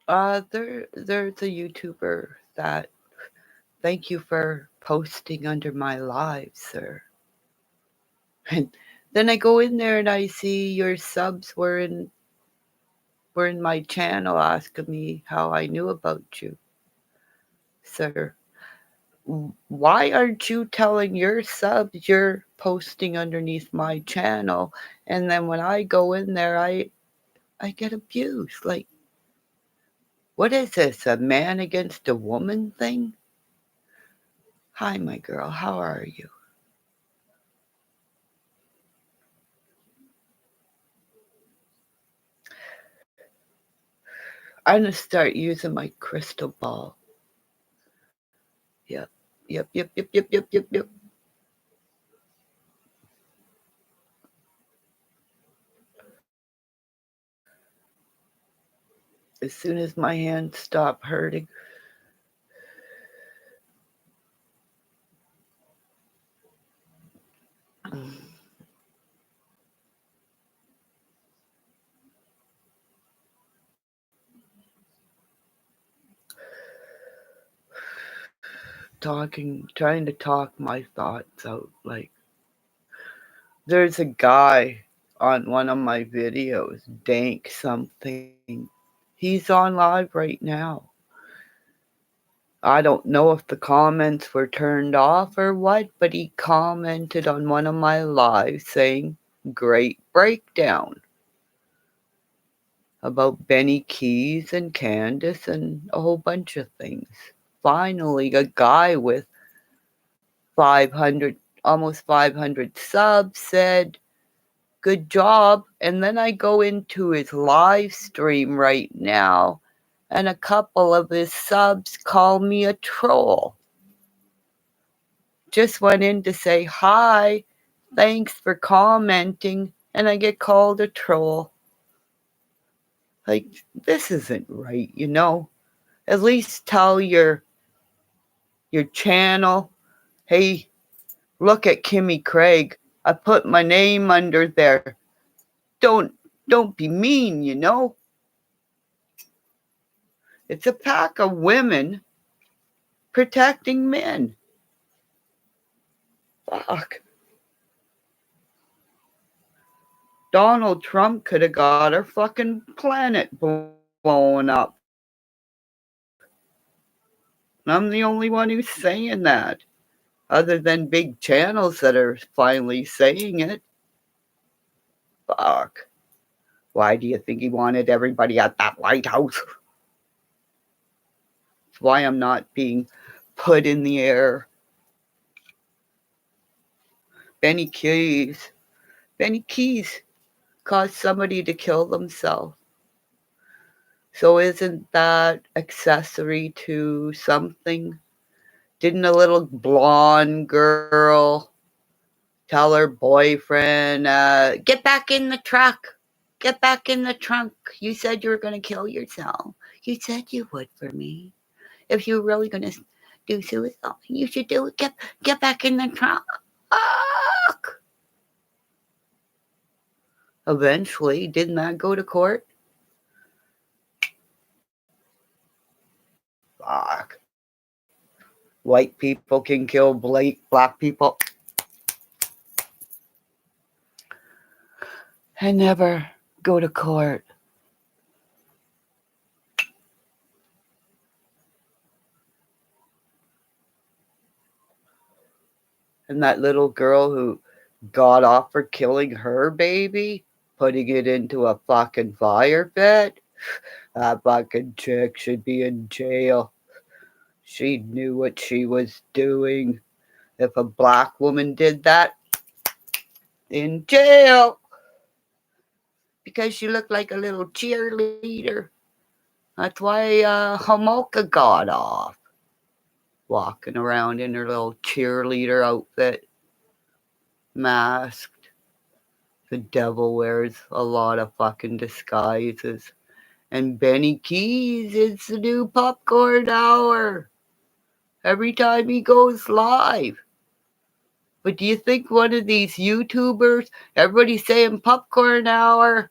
There's a YouTuber that, thank you for posting under my live, sir. And then I go in there and I see your subs were in my channel asking me how I knew about you, sir. Why aren't you telling your subs you're posting underneath my channel? And then when I go in there, I get abused. Like, what is this? A man against a woman thing? Hi, my girl. How are you? I'm gonna start using my crystal ball. Yep, yep. As soon as my hands stop hurting, trying to talk my thoughts out. Like, there's a guy on one of my videos, Dank something. He's on live right now. I don't know if the comments were turned off or what, but he commented on one of my lives saying, great breakdown about Benny Keys and Candace and a whole bunch of things. Finally, a guy with 500, almost 500 subs said, good job. And then I go into his live stream right now, and a couple of his subs call me a troll. Just went in to say hi, thanks for commenting, and I get called a troll. Like, this isn't right, you know? At least tell your channel, hey, look at Kimmy Craig. I put my name under there. Don't don't be mean, you know? It's a pack of women protecting men. Fuck. Donald Trump could have got our fucking planet blown up. I'm the only one who's saying that, other than big channels that are finally saying it. Fuck. Why do you think he wanted everybody at that White House? That's why I'm not being put in the air. Benny Keys. Benny Keys caused somebody to kill themselves. So isn't that accessory to something? Didn't a little blonde girl tell her boyfriend, get back in the truck? Get back in the trunk. You said you were going to kill yourself. You said you would for me. If you were really going to do suicide, you should do it. Get back in the trunk. Eventually, didn't that go to court? Fuck. White people can kill black people and never go to court. And that little girl who got off for killing her baby, putting it into a fucking fire pit, that fucking chick should be in jail. She knew what she was doing. If a black woman did that, in jail. Because she looked like a little cheerleader. That's why Homolka got off. Walking around in her little cheerleader outfit, masked. The devil wears a lot of fucking disguises. And Benny Keys is the new popcorn hour. Every time he goes live. But do you think one of these YouTubers, everybody's saying popcorn hour,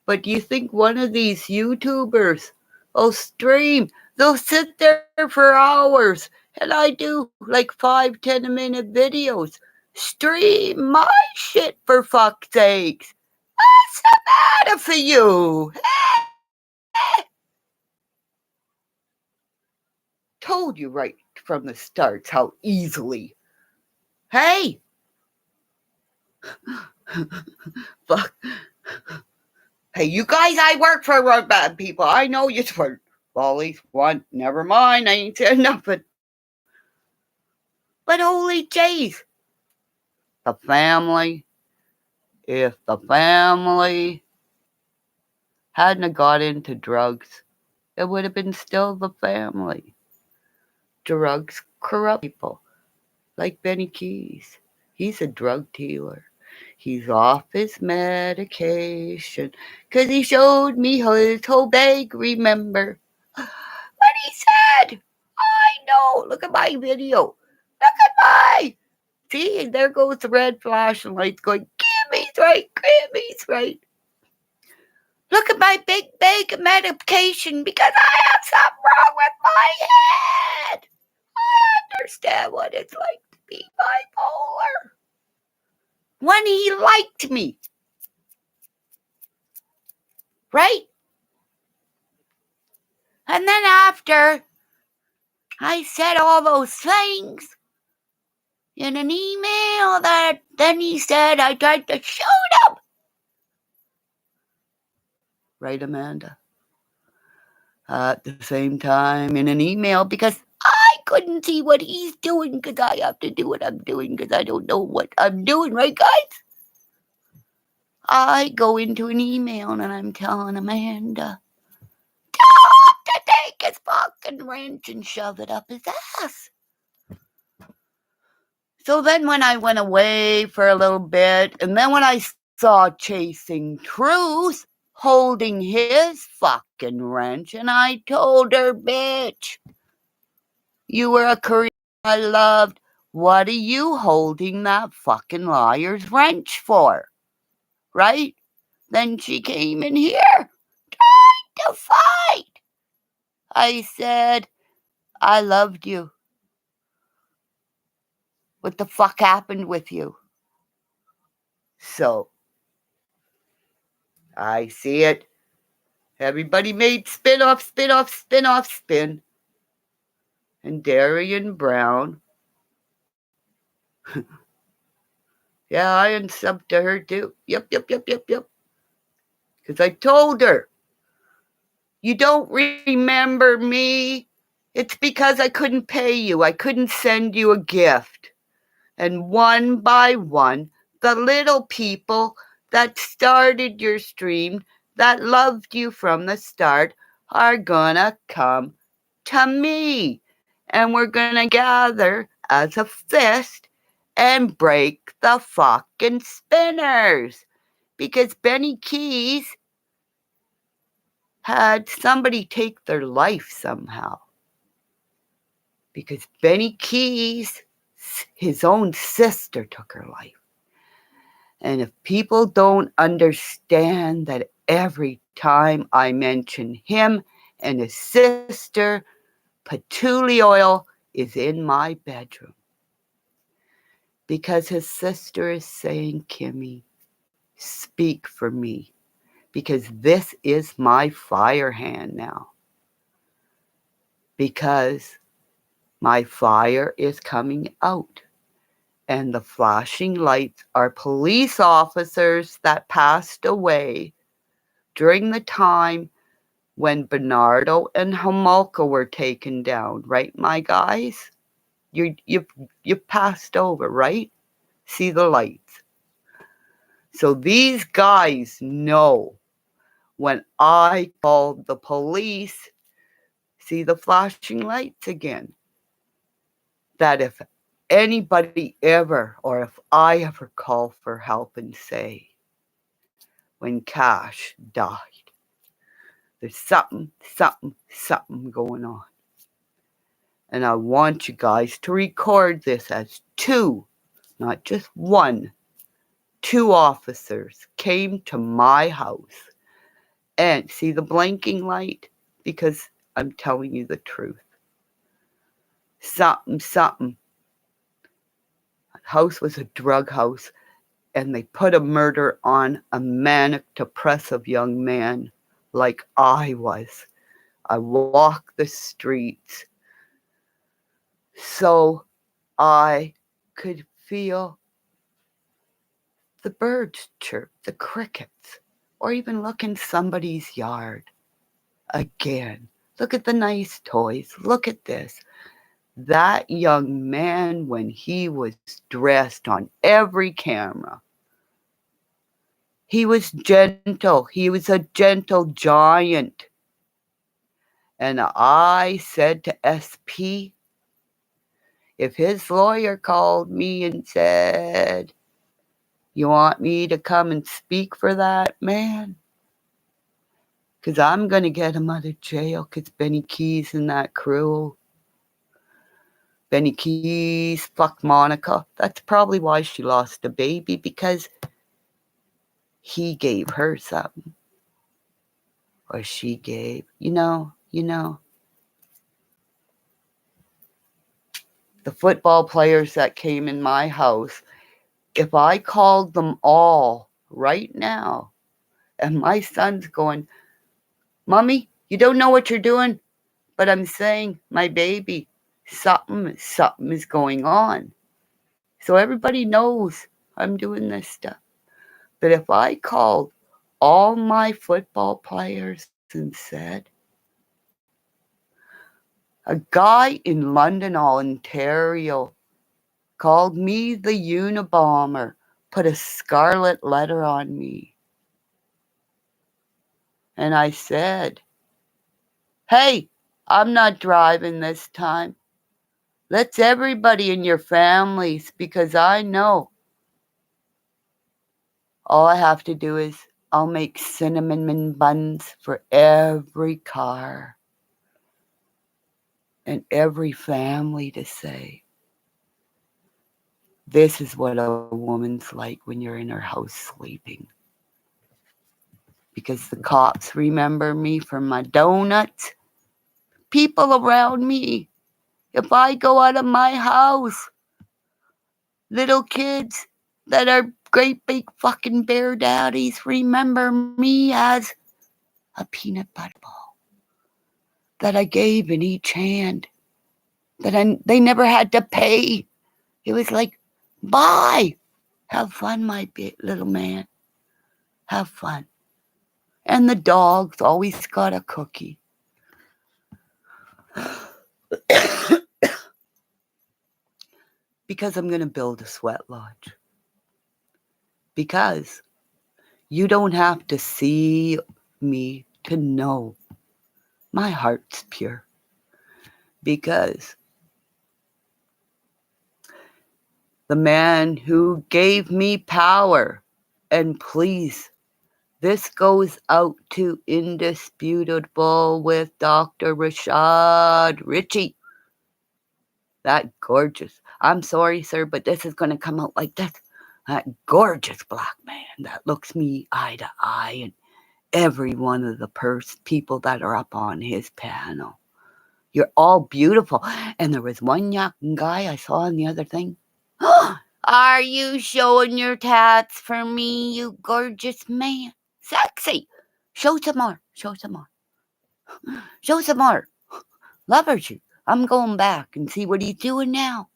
but do you think one of these YouTubers will stream. They'll sit there for hours. And I do like 5-10 minute videos. Stream my shit for fuck's sakes. What's the matter for you? Told you right from the start how easily. Hey! Fuck. Hey, you guys, I work for bad people. I know you for well, at least one. Never mind, I ain't saying nothing. But holy jeez. The family. If the family hadn't got into drugs, it would have been still the family. Drugs corrupt people. Like Benny Keys. He's a drug dealer. He's off his medication. 'Cause he showed me his whole bag, remember? What he said! I know! Look at my video! Look at my! See, there goes the red flashing lights going, Kimmy's right, Kimmy's right. Look at my big bag of medication because I have something wrong with my head. I understand what it's like to be bipolar. When he liked me. Right? And then after I said all those things in an email that then he said I tried to shoot him. Right, Amanda? At the same time in an email because I couldn't see what he's doing because I have to do what I'm doing because I don't know what I'm doing, right, guys? I go into an email and I'm telling Amanda, to take his fucking wrench and shove it up his ass. So then when I went away for a little bit, and then when I saw Chasing Truth holding his fucking wrench, and I told her, bitch, you were a Korean I loved. What are you holding that fucking liar's wrench for? Right? Then she came in here trying to fight. I said, I loved you. What the fuck happened with you? So, I see it. Everybody made spin-off. And Darian Brown. Yeah, I unsubbed to her too. Yep. Because I told her, you don't remember me. It's because I couldn't pay you. I couldn't send you a gift. And one by one, the little people that started your stream, that loved you from the start, are gonna come to me. And we're gonna gather as a fist and break the fucking spinners. Because Benny Keys had somebody take their life somehow. Because Benny Keys, his own sister, took her life. And if people don't understand that every time I mention him and his sister, patchouli oil is in my bedroom. Because his sister is saying, Kimmy, speak for me. Because this is my fire hand now. Because my fire is coming out. And the flashing lights are police officers that passed away during the time when Bernardo and Homolka were taken down, right, my guys? You passed over, right? See the lights. So these guys know when I called the police, see the flashing lights again, that if anybody ever, or if I ever call for help and say, when Cash died, there's something going on. And I want you guys to record this as 2, not just 1, 2 officers came to my house. And see the blinking light? because I'm telling you the truth. Something. House was a drug house, and they put a murder on a manic depressive young man like I was. I walk the streets so I could feel the birds chirp, the crickets, or even look in somebody's yard. Again, look at the nice toys. Look at this. That young man, when he was dressed on every camera, he was gentle. He was a gentle giant. And I said to SP, if his lawyer called me and said, you want me to come and speak for that man? Because I'm going to get him out of jail because Benny Keys and that crew. Benny Keys, fuck Monica. That's probably why she lost a baby, because he gave her something. Or she gave. You know. The football players that came in my house, if I called them all right now, and my son's going, Mommy, you don't know what you're doing, but I'm saying, my baby, something is going on. So everybody knows I'm doing this stuff. But if I called all my football players and said, a guy in London, Ontario, called me the Unabomber, put a scarlet letter on me. And I said, hey, I'm not driving this time. Let's everybody in your families, because I know all I have to do is I'll make cinnamon buns for every car and every family to say, this is what a woman's like when you're in her house sleeping. Because the cops remember me for my donuts. People around me, if I go out of my house, little kids that are great big fucking bear daddies remember me as a peanut butter ball that I gave in each hand, that they never had to pay. It was like, bye. Have fun, my little man. Have fun. And the dogs always got a cookie. Because I'm going to build a sweat lodge. Because you don't have to see me to know my heart's pure. Because the man who gave me power, and please, this goes out to Indisputable with Dr. Rashad Ritchie. That gorgeous. I'm sorry, sir, but this is going to come out like this. That gorgeous black man that looks me eye to eye, and every one of the people that are up on his panel. You're all beautiful. And there was one young guy I saw in the other thing. Are you showing your tats for me, you gorgeous man? Sexy. Show some more. Show some more. Show some more. Lovers you. I'm going back and see what he's doing now.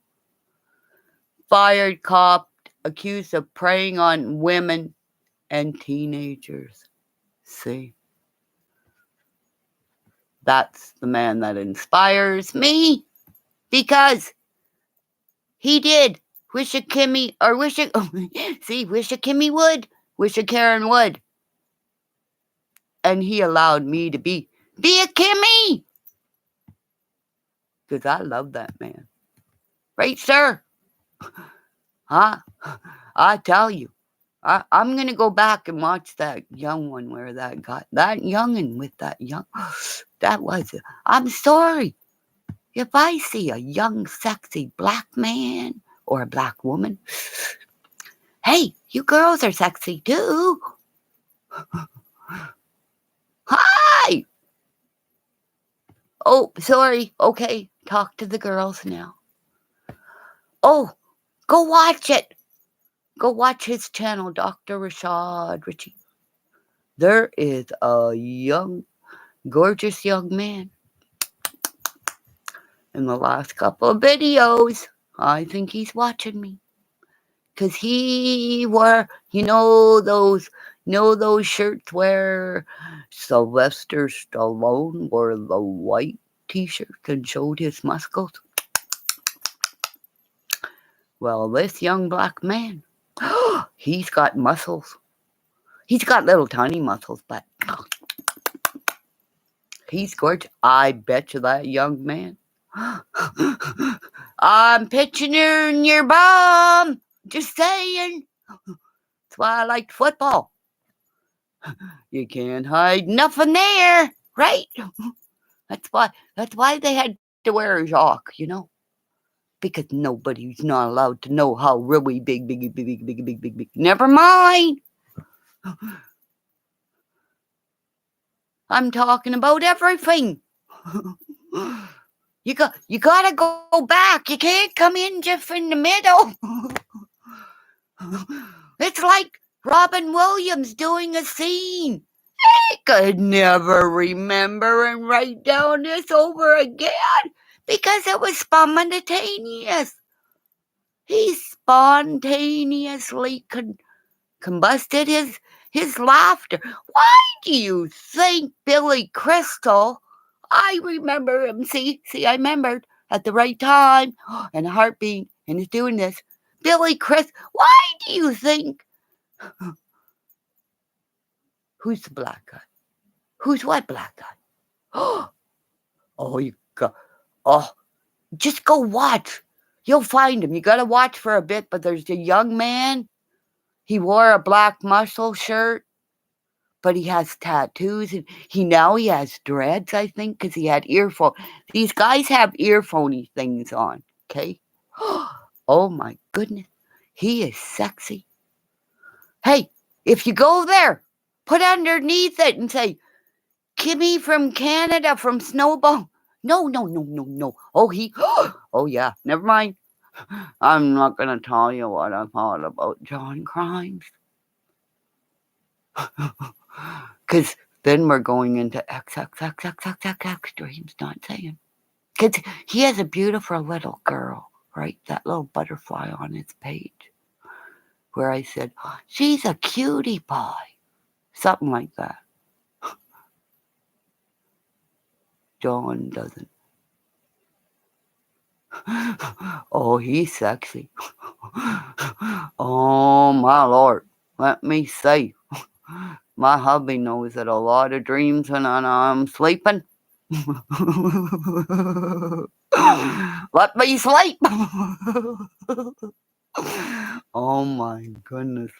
Fired cop accused of preying on women and teenagers. See? That's the man that inspires me, because he did. Wish a Kimmy would. Wish a Karen would. And he allowed me to be a Kimmy. Because I love that man. Right, sir? Huh? I tell you. I'm going to go back and watch that young one where that youngin' with that young, that was it. I'm sorry. If I see a young, sexy black man or a black woman, hey, you girls are sexy too. Hi. Oh, sorry. Okay, talk to the girls now. Oh, go watch it. Go watch his channel, Dr. Rashad Ritchie. There is a gorgeous young man in the last couple of videos. I think he's watching me. Cause he wore, those shirts where Sylvester Stallone wore the white t-shirt and showed his muscles. Well, this young black man, he's got muscles. He's got little tiny muscles, but he's gorgeous. I bet you that young man. I'm pitching in your bum. Just saying. That's why I liked football. You can't hide nothing there, right? That's why they had to wear a jock, because nobody's not allowed to know how really big. Never mind. I'm talking about everything. You gotta go back. You can't come in just in the middle. It's like Robin Williams doing a scene. He could never remember and write down this over again because it was spontaneous. He spontaneously combusted his laughter. Why do you think Billy Crystal? I remember him. See, I remembered at the right time and a heartbeat and he's doing this. Billy Crystal. Why do you think? Who's the black guy? Who's what black guy? Oh, just go watch. You'll find him. You gotta watch for a bit, but there's a young man. He wore a black muscle shirt, but he has tattoos and he has dreads, I think, because he had earphones. These guys have earphony things on, okay? Oh my goodness. He is sexy. Hey, if you go there, put underneath it and say, Kimmy from Canada, from Snowball. No. Oh yeah, never mind. I'm not going to tell you what I thought about John Crimes. Because then we're going into XXXXXX extremes, not saying. Because he has a beautiful little girl, right? That little butterfly on his page. Where I said, she's a cutie pie. Something like that. John doesn't. Oh, he's sexy. Oh, my Lord. Let me say, my hubby knows that a lot of dreams when I'm sleeping. Let me sleep. Oh my goodness,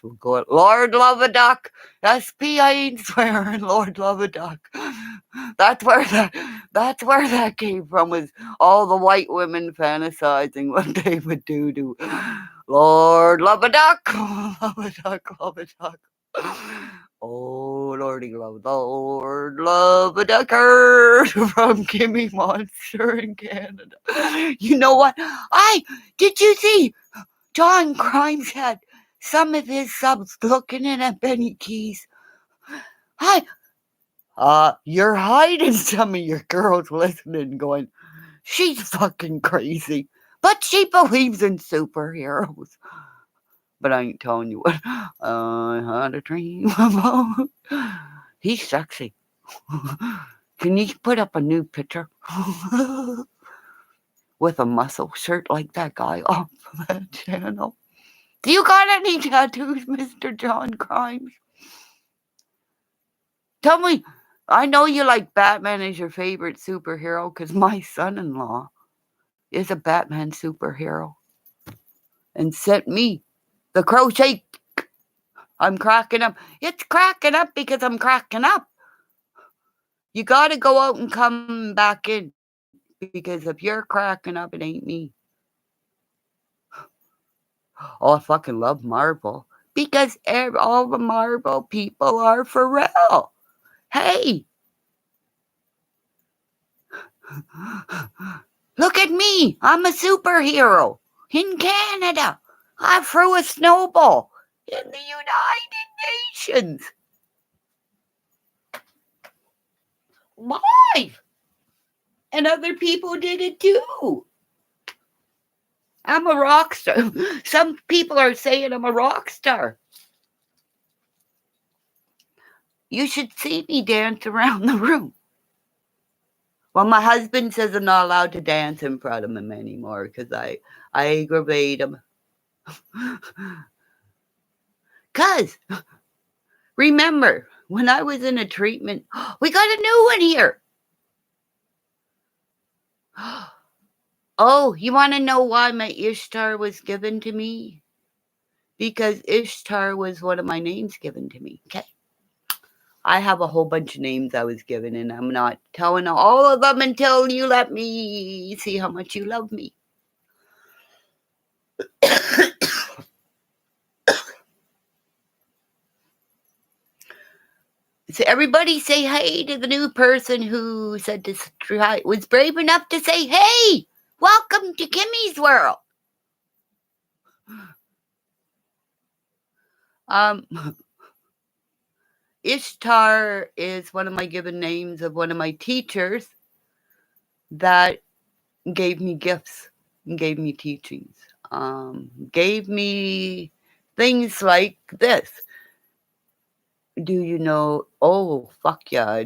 Lord love a duck. SP, I ain't swearing. Lord love a duck. That's where that came from. Was all the white women fantasizing what they would do to Lord love a duck, love a duck, love a duck. Oh Lordy love, Lord love a ducker from Kimmymonster in Canada. You know what? Did you see? John Crimes had some of his subs looking in at Benny Keys. You're hiding some of your girls listening going, she's fucking crazy. But she believes in superheroes. But I ain't telling you what. I had a dream about. He's sexy. Can you put up a new picture? With a muscle shirt like that guy off that channel. Do you got any tattoos, Mr. John Crimes? Tell me, I know you like Batman as your favorite superhero because my son-in-law is a Batman superhero and sent me the crochet. I'm cracking up. It's cracking up because I'm cracking up. You got to go out and come back in because if you're cracking up, it ain't me. Oh, I fucking love Marvel because all the Marvel people are for real. Hey, Look at me. I'm a superhero. In Canada, I threw a snowball in the United Nations. Live. And other people did it too. I'm a rock star. Some people are saying I'm a rock star. You should see me dance around the room. Well, my husband says I'm not allowed to dance in front of him anymore because I aggravate him. Because, remember, when I was in a treatment, we got a new one here. Oh, you want to know why my Ishtar was given to me? Because Ishtar was one of my names given to me, okay? I have a whole bunch of names I was given, and I'm not telling all of them until you let me see how much you love me. So everybody say hey to the new person who said to try, was brave enough to say, hey, welcome to Kimmy's world. Ishtar is one of my given names of one of my teachers that gave me gifts and gave me teachings. Gave me things like this. Do you know? Oh, fuck yeah.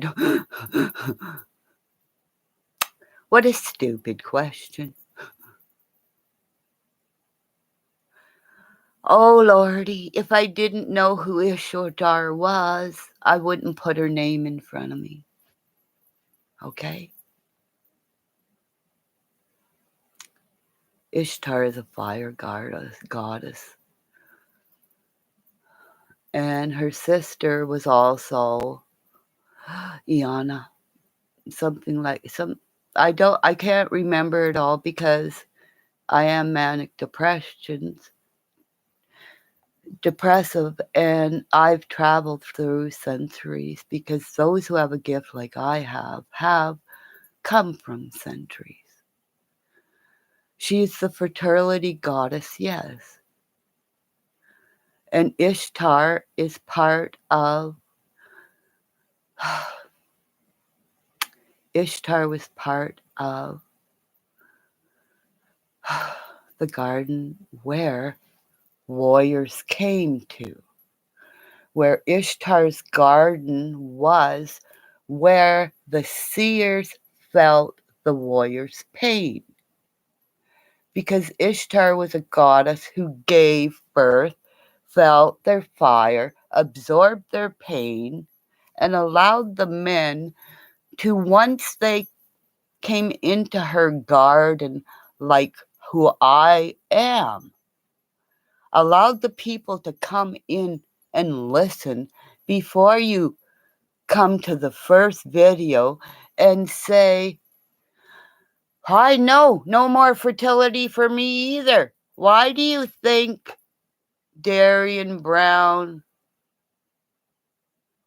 What a stupid question. Oh, Lordy, if I didn't know who ISHTAR was, I wouldn't put her name in front of me. Okay? Ishtar is a fire goddess. And her sister was also Iana. Something like I can't remember it all because I am manic depressive, and I've traveled through centuries because those who have a gift like I have come from centuries. She's the fertility goddess, yes. And Ishtar is part of Ishtar was part of the garden where warriors came to, where Ishtar's garden was, where the seers felt the warriors' pain. Because Ishtar was a goddess who gave birth, felt their fire, absorbed their pain, and allowed the men to, once they came into her garden like who I am, allowed the people to come in and listen before you come to the first video and say, I know, no more fertility for me either. Why do you think Darian Brown,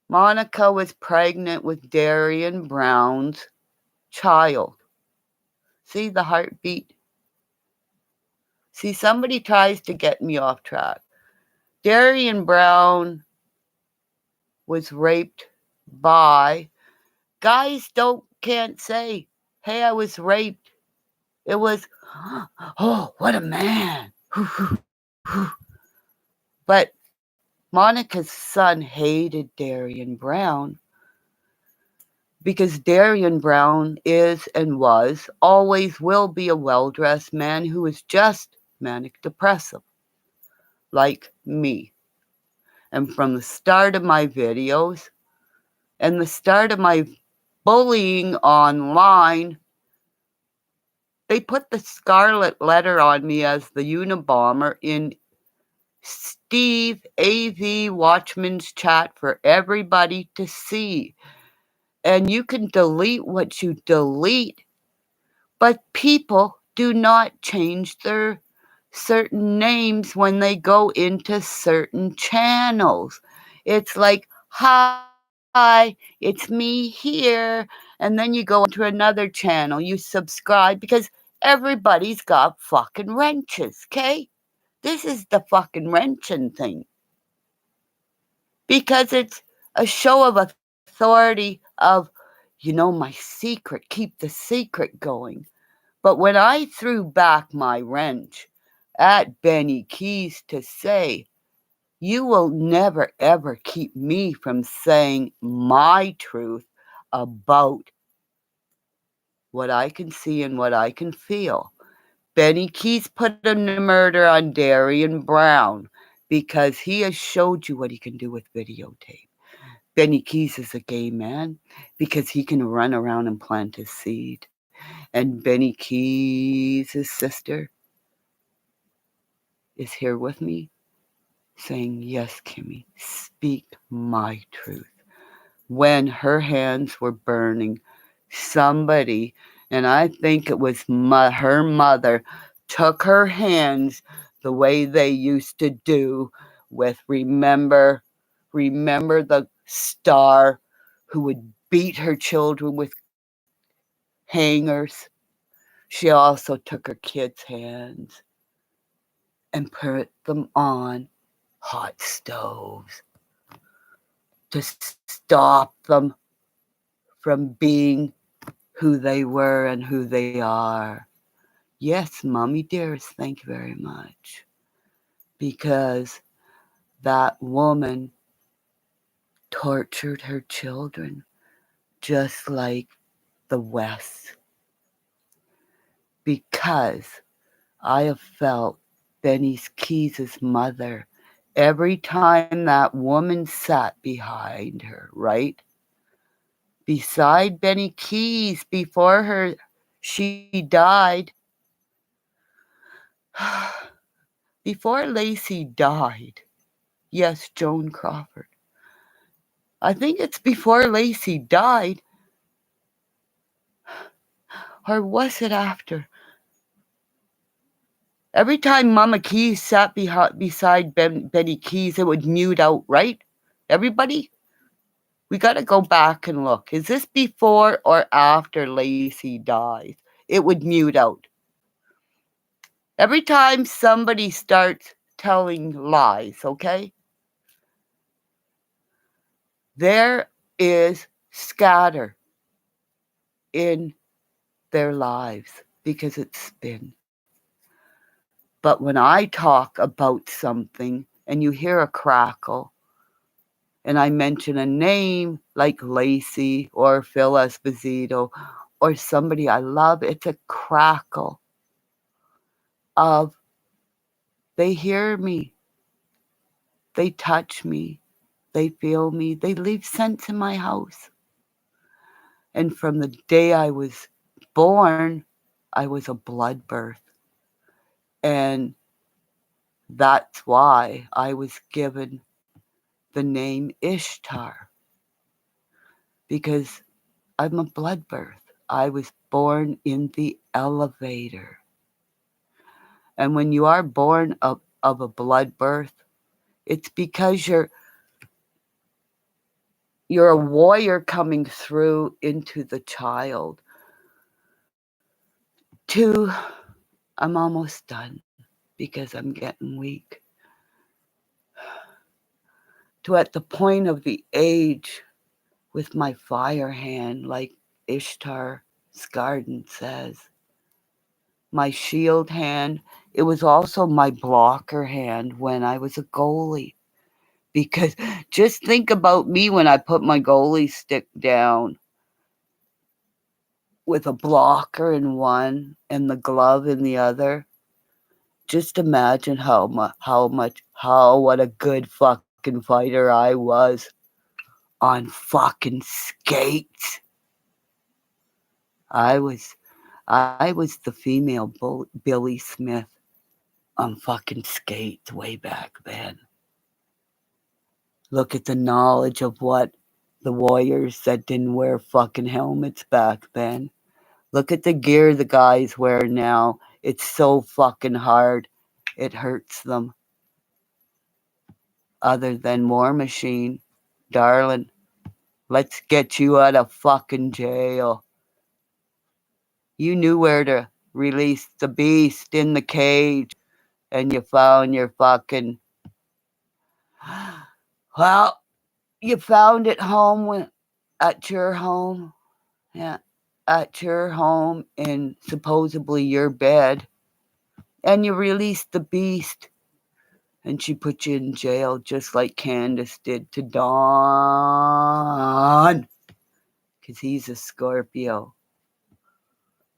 Monica was pregnant with Darian Brown's child? See the heartbeat? See, somebody tries to get me off track. Darian Brown was raped by guys can't say, hey, I was raped. It was, oh, what a man. But Monica's son hated Darian Brown because Darian Brown is and was, always will be a well-dressed man who is just manic depressive, like me. And from the start of my videos and the start of my bullying online, they put the scarlet letter on me as the Unabomber in Steve AV Watchman's chat for everybody to see. And you can delete what you delete, but people do not change their certain names when they go into certain channels. It's like, hi, it's me here. And then you go onto another channel, you subscribe because everybody's got fucking wrenches, okay? This is the fucking wrenching thing. Because it's a show of authority of, my secret, keep the secret going. But when I threw back my wrench at Benny Keys to say, you will never ever keep me from saying my truth about what I can see and what I can feel. Benny Keys put a murder on Darian Brown because he has showed you what he can do with videotape. Benny Keys is a gay man because he can run around and plant his seed. And Benny Keys' sister is here with me saying, yes, Kimmy, speak my truth. When her hands were burning, somebody, and I think it was her mother, took her hands the way they used to do with remember the star who would beat her children with hangers. She also took her kids' hands and put them on hot stoves to stop them from being who they were and who they are. Yes, Mommy dearest, thank you very much. Because that woman tortured her children just like the West. Because I have felt Benny's Keys' mother every time that woman sat behind her, right? Beside Benny Keys before she died. Before Lacey died, yes, Joan Crawford. I think it's before Lacey died, or was it after? Every time Mama Keys sat beside Benny Keys, it would mute out, right? Everybody? We got to go back and look. Is this before or after Lacey dies? It would mute out. Every time somebody starts telling lies, okay? There is scatter in their lives because it's spin. But when I talk about something and you hear a crackle, and I mention a name like Lacey or Phil Esposito or somebody I love, it's a crackle of they hear me, they touch me, they feel me, they leave scents in my house. And from the day I was born, I was a blood birth. And that's why I was given the name Ishtar, because I'm a blood birth. I was born in the elevator. And when you are born of a blood birth, it's because you're a warrior coming through into the child. I'm almost done because I'm getting weak. To at the point of the age with my fire hand, like ISHTAR's garden says. My shield hand, it was also my blocker hand when I was a goalie. Because just think about me when I put my goalie stick down with a blocker in one and the glove in the other. Just imagine what a good fucking fighter I was on fucking skates. I was the female Billy Smith on fucking skates way back then. Look at the knowledge of what the warriors that didn't wear fucking helmets back then. Look at the gear the guys wear now. It's so fucking hard. It hurts them. Other than War Machine, darling, Let's get you out of fucking jail. You knew where to release the beast in the cage, and you found your fucking. Well, you found it at your home. Yeah, at your home in supposedly your bed. And you released the beast. And she put you in jail just like Candace did to Dawn. Because he's a Scorpio,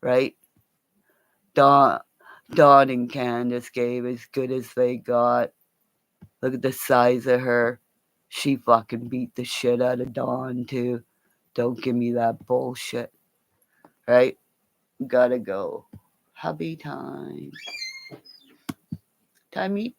right? Dawn, Dawn and Candace gave as good as they got. Look at the size of her. She fucking beat the shit out of Dawn, too. Don't give me that bullshit. Right? Gotta go. Hubby time. Time eat.